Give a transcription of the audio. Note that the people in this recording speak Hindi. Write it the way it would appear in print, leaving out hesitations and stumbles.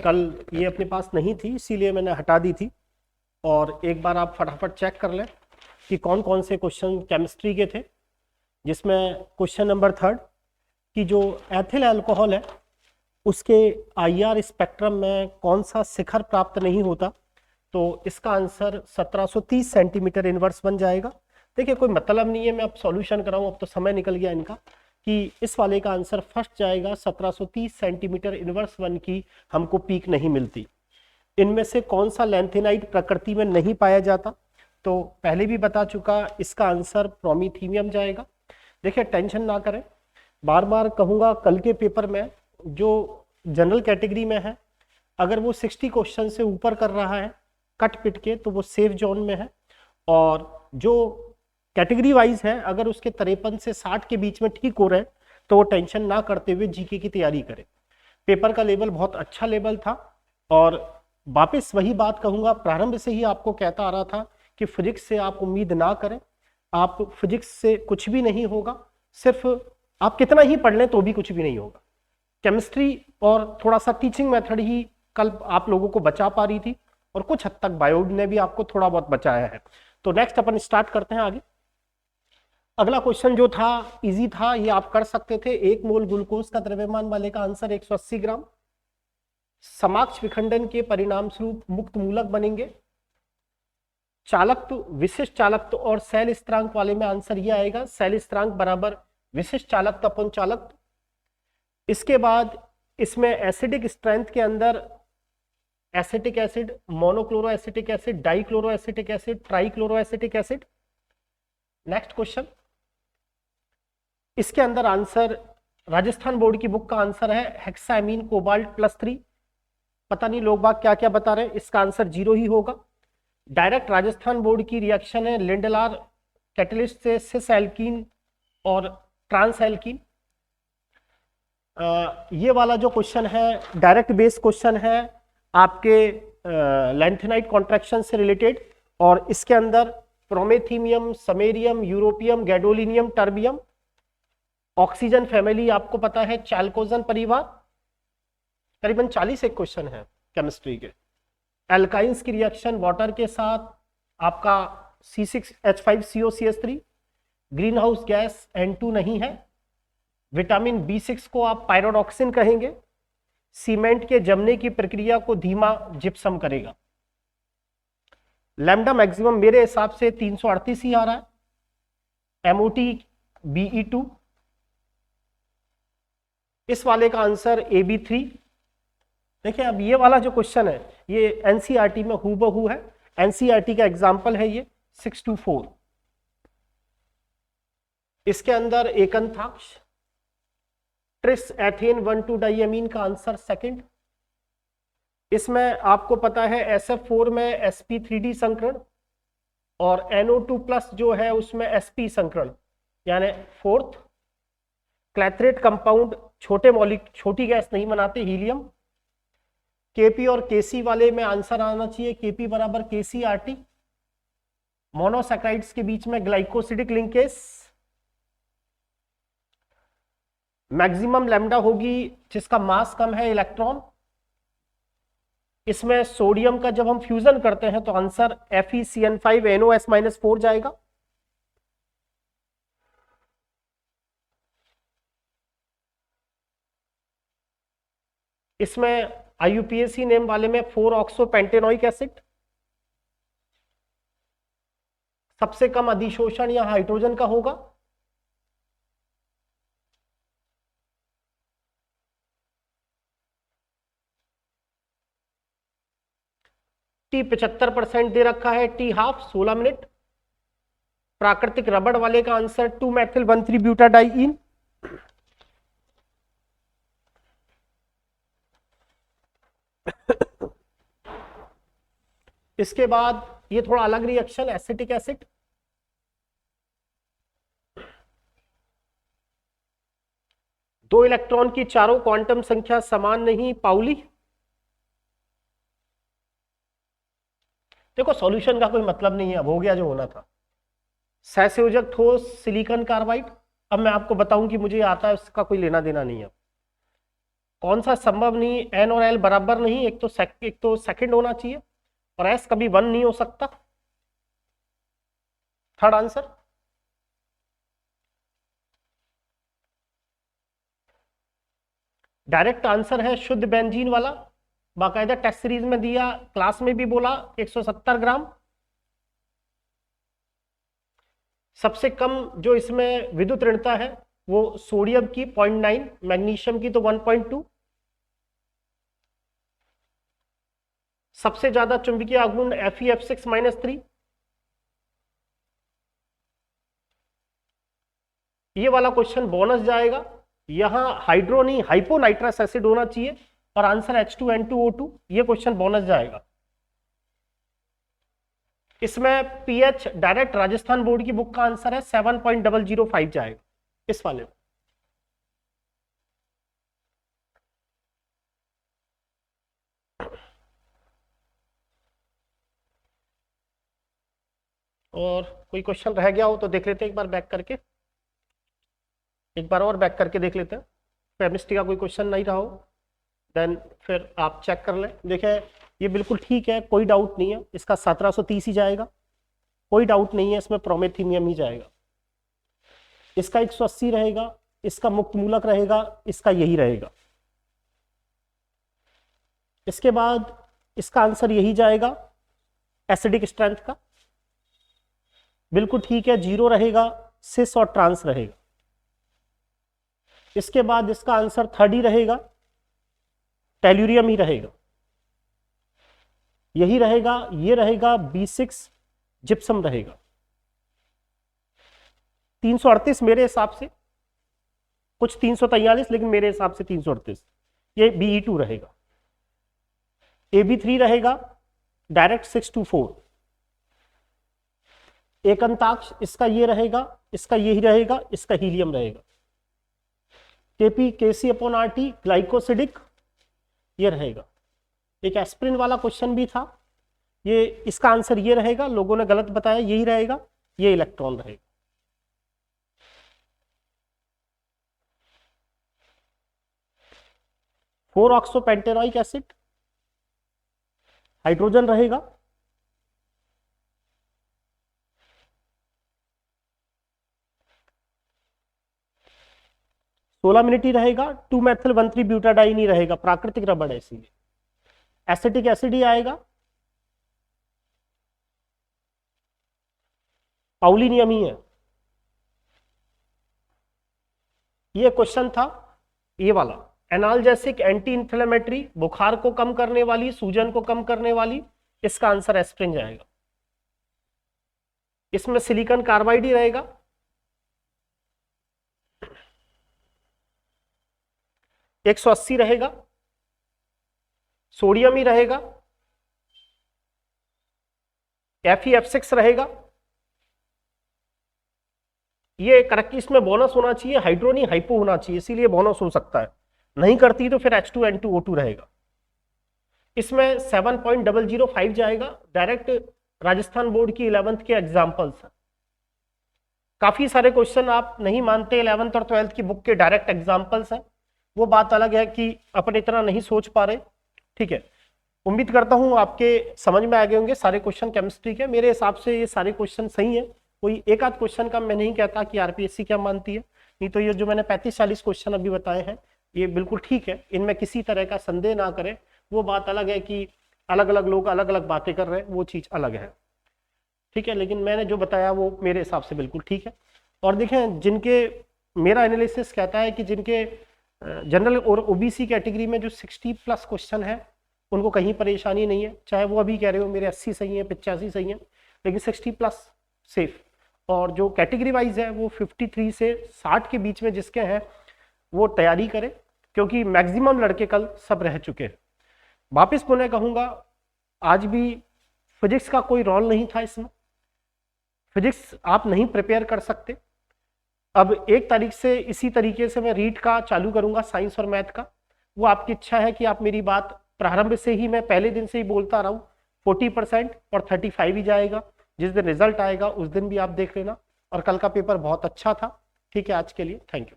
कल ये अपने पास नहीं थी इसीलिए मैंने हटा दी थी। और एक बार आप फटाफट चेक कर लें कि कौन कौन से क्वेश्चन केमिस्ट्री के थे, जिसमें क्वेश्चन नंबर 3 कि जो एथिल अल्कोहल है उसके आईआर स्पेक्ट्रम में कौन सा शिखर प्राप्त नहीं होता, तो इसका आंसर 1730 सेंटीमीटर इनवर्स बन जाएगा। देखिए कोई मतलब नहीं है मैं अब सॉल्यूशन कराऊं, अब तो समय निकल गया इनका, कि इस वाले का आंसर फर्स्ट जाएगा। 1730 सेंटीमीटर इनवर्स वन की हमको पीक नहीं मिलती। इनमें से कौन सा लैंथेनाइट प्रकृति में नहीं पाया जाता, तो पहले भी बता चुका, इसका आंसर प्रोमीथियम जाएगा। देखिए टेंशन ना करें, बार बार कहूँगा, कल के पेपर में जो जनरल कैटेगरी में है अगर वो 60 क्वेश्चन से ऊपर कर रहा है कट पिट के तो वो सेफ जोन में है, और जो कैटेगरी वाइज है अगर उसके 53 से 60 के बीच में ठीक हो रहे तो वो टेंशन ना करते हुए जीके की तैयारी करे। पेपर का लेवल बहुत अच्छा लेवल था, और वापस वही बात कहूँगा, प्रारंभ से ही आपको कहता आ रहा था कि फिजिक्स से आप उम्मीद ना करें, आप फिजिक्स से कुछ भी नहीं होगा, सिर्फ आप कितना ही पढ़ लें तो भी कुछ भी नहीं होगा। केमिस्ट्री और थोड़ा सा टीचिंग मेथड ही कल आप लोगों को बचा पा रही थी, और कुछ हद तक बायो ने भी आपको थोड़ा बहुत बचाया है। तो नेक्स्ट अपन स्टार्ट करते हैं आगे। अगला क्वेश्चन जो था इजी था, ये आप कर सकते थे। 1 मोल ग्लूकोज का द्रव्यमान वाले का आंसर 180 ग्राम। समाक्ष विखंडन के परिणाम स्वरूप मुक्त मूलक बनेंगे। चालकत्व, विशिष्ट चालकत्व और सेल स्थिरांक वाले में आंसर ये आएगा, सेल स्थिरांक बराबर विशिष्ट चालकत्व अपन चालकत्व। इसके बाद इसमें एसिडिक स्ट्रेंथ के अंदर acetic acid, monochloro acetic acid, dichloro acetic acid, trichloro acetic acid. Next question, इसके अंदर आंसर राजस्थान बोर्ड की बुक का आंसर है हेक्सामीन कोबाल्ट +3। पता नहीं लोग बाग क्या क्या बता रहे हैं, इसका आंसर 0 ही होगा। डायरेक्ट राजस्थान बोर्ड की रिएक्शन है लिंडलार कैटलिस्ट से सिस एल्कीन और ट्रांस एल्कीन। ये वाला जो क्वेश्चन है डायरेक्ट बेस क्वेश्चन है आपके लैंथेनाइट कॉन्ट्रैक्शन से रिलेटेड, और इसके अंदर promethium, samarium, europium, gadolinium, terbium. Oxygen family आपको पता है चैल्कोजन परिवार। करीबन 40 एक क्वेश्चन है केमिस्ट्री के। एल्काइंस की रिएक्शन वाटर के साथ आपका C6H5COCH3। Green house gas N2 नहीं है। विटामिन B6 को आप पायरोडॉक्सिन कहेंगे। सीमेंट के जमने की प्रक्रिया को धीमा जिप्सम करेगा। लैम्डा मैक्सिमम मेरे हिसाब से 338 ही आ रहा है। MOT BE2। इस वाले का आंसर AB3। देखिए अब ये वाला जो क्वेश्चन है ये एनसीईआरटी में हूबहू है। एनसीईआरटी का एग्जाम्पल है ये 624। इसके अंदर एकंथाक्ष, ट्रिस एथेन 1,2 डाइअमीन का आंसर सेकंड। इसमें आपको पता है SF4 में sp3d संकरण, और NO2+ जो है उसमें sp संकरण, यानी फोर्थ। क्लैथरेट कंपाउंड छोटी गैस नहीं बनाते, हीलियम। Kp और Kc वाले में आंसर आना चाहिए Kp बराबर KcRT। मोनोसैकेराइड्स के बीच में ग्लाइकोसिडिक लिंकेज। मैक्सिमम लैम्डा होगी जिसका मास कम है इलेक्ट्रॉन। इसमें सोडियम का जब हम फ्यूजन करते हैं तो आंसर FeCN5NOS-4 जाएगा। इसमें IUPAC नेम वाले में 4-ऑक्सोपेंटेनोइक एसिड। सबसे कम अधिशोषण या हाइड्रोजन का होगा। T 75% दे रखा है, T हाफ 16 मिनट। प्राकृतिक रबड़ वाले का आंसर 2-मेथिल-1,3-ब्यूटाडाइईन। इसके बाद ये थोड़ा अलग रिएक्शन, एसिटिक एसिड। दो इलेक्ट्रॉन की चारों क्वांटम संख्या समान नहीं, पाउली। देखो सॉल्यूशन का कोई मतलब नहीं है, अब हो गया जो होना था। सहसंयोजक ठोस सिलिकॉन कार्बाइड। अब मैं आपको बताऊं कि मुझे आता है, उसका कोई लेना देना नहीं है। कौन सा संभव नहीं, एन और एल बराबर नहीं, एक तो सेकंड होना चाहिए और एस कभी 1 नहीं हो सकता। Third answer. डायरेक्ट आंसर है शुद्ध बेंजीन वाला, बाकायदा टेस्ट सीरीज में दिया, क्लास में भी बोला 170 ग्राम। सबसे कम जो इसमें विद्युत ऋणता है वो सोडियम की 0.9, मैग्नीशियम की तो 1.2। सबसे ज्यादा चुंबकीय आघूर्ण FeF6-3। ये वाला क्वेश्चन बोनस जाएगा। यहां हाइड्रो नहीं हाइपोनाइट्रस एसिड होना चाहिए और आंसर H2N2O2, ये क्वेश्चन बोनस जाएगा। इसमें पीएच डायरेक्ट राजस्थान बोर्ड की बुक का आंसर है 7.005 जाएगा इस वाले में। और कोई क्वेश्चन रह गया हो तो देख लेते हैं एक बार बैक करके, एक बार और बैक करके देख लेते हैं। केमिस्ट्री का कोई क्वेश्चन नहीं रहा हो देन फिर आप चेक कर लें। देखें ये बिल्कुल ठीक है, कोई डाउट नहीं है, इसका 1730 ही जाएगा, कोई डाउट नहीं है, इसमें प्रोमेथीनियम ही जाएगा। इसका 180 रहेगा, इसका मुक्त मूलक रहेगा, इसका यही रहेगा। इसके बाद इसका आंसर यही जाएगा एसिडिक स्ट्रेंथ का, बिल्कुल ठीक है, 0 रहेगा, सिस और ट्रांस रहेगा। इसके बाद इसका आंसर थर्ड ही रहेगा, टेल्यूरियम ही रहेगा, यही रहेगा, ये रहेगा B6 जिप्सम रहेगा। 338 मेरे हिसाब से, कुछ 343 लेकिन मेरे हिसाब से 338, ये BE2 रहेगा। AB3 रहेगा डायरेक्ट 624। एक अंताक्ष इसका ये रहेगा, इसका यही रहेगा, इसका हीलियम रहेगा। KP KC/RT ग्लाइकोसिडिक ये रहेगा। एक एस्पिरिन वाला क्वेश्चन भी था, ये इसका आंसर ये रहेगा, लोगों ने गलत बताया, यही रहेगा, ये इलेक्ट्रॉन रहेगा। फोर ऑक्सोपेंटेनोइक एसिड हाइड्रोजन रहेगा। सोलह मिनट ही रहेगा। 2-methyl-1,3-butadiene ही रहेगा, प्राकृतिक रबड़ है इसीलिए। एसिटिक एसिड ही आएगा, पाउलिनियम ही है। ये क्वेश्चन था ये वाला, एनाल्जेसिक, एंटी इंफ्लेमेटरी, बुखार को कम करने वाली, सूजन को कम करने वाली, इसका आंसर एस्प्रिन जाएगा। इसमें सिलिकॉन कार्बाइड ही रहेगा। एक 180 रहेगा, सोडियम ही रहेगा, FeF6 रहेगा। ये करेक्ट, इसमें बोनस होना चाहिए, हाइड्रो नहीं हाइपो होना चाहिए, इसीलिए बोनस हो सकता है, नहीं करती तो फिर H2N2O2 रहेगा। इसमें 7.005 जाएगा, डायरेक्ट राजस्थान बोर्ड की 11th के एग्जाम्पल्स हैं। काफी सारे क्वेश्चन आप नहीं मानते 11th और 12th की बुक के डायरेक्ट एग्जाम्पल्स हैं, वो बात अलग है कि अपन इतना नहीं सोच पा रहे। ठीक है, उम्मीद करता हूं आपके समझ में आ गए होंगे सारे क्वेश्चन केमिस्ट्री के। मेरे हिसाब से ये सारे क्वेश्चन सही है, कोई एक आध क्वेश्चन का मैं नहीं कहता कि आरपीएससी क्या मानती है, नहीं तो ये जो मैंने 35-40 क्वेश्चन अभी बताए हैं ये बिल्कुल ठीक है, इनमें किसी तरह का संदेह ना करें। वो बात अलग है कि अलग अलग लोग अलग अलग बातें कर रहे हैं, वो चीज अलग है। ठीक है, लेकिन मैंने जो बताया वो मेरे हिसाब से बिल्कुल ठीक है। और देखें, जिनके मेरा एनालिसिस कहता है कि जिनके जनरल और ओबीसी कैटेगरी में जो 60+ क्वेश्चन है उनको कहीं परेशानी नहीं है, चाहे वो अभी कह रहे हो मेरे 80 सही है, 85 सही है, लेकिन 60+ सेफ। और जो कैटेगरी वाइज है वो 53 से 60 के बीच में जिसके हैं वो तैयारी करें, क्योंकि मैक्सिमम लड़के कल सब रह चुके हैं। वापिस पुनः कहूँगा, आज भी फिजिक्स का कोई रोल नहीं था इसमें, फिजिक्स आप नहीं प्रिपेयर कर सकते। अब 1 तारीख से इसी तरीके से मैं रीड का चालू करूंगा, साइंस और मैथ का। वो आपकी इच्छा है कि आप मेरी बात प्रारंभ से ही, मैं पहले दिन से ही बोलता रहा हूँ, 40% और 35 ही जाएगा। जिस दिन रिजल्ट आएगा उस दिन भी आप देख लेना। और कल का पेपर बहुत अच्छा था। ठीक है, आज के लिए थैंक यू।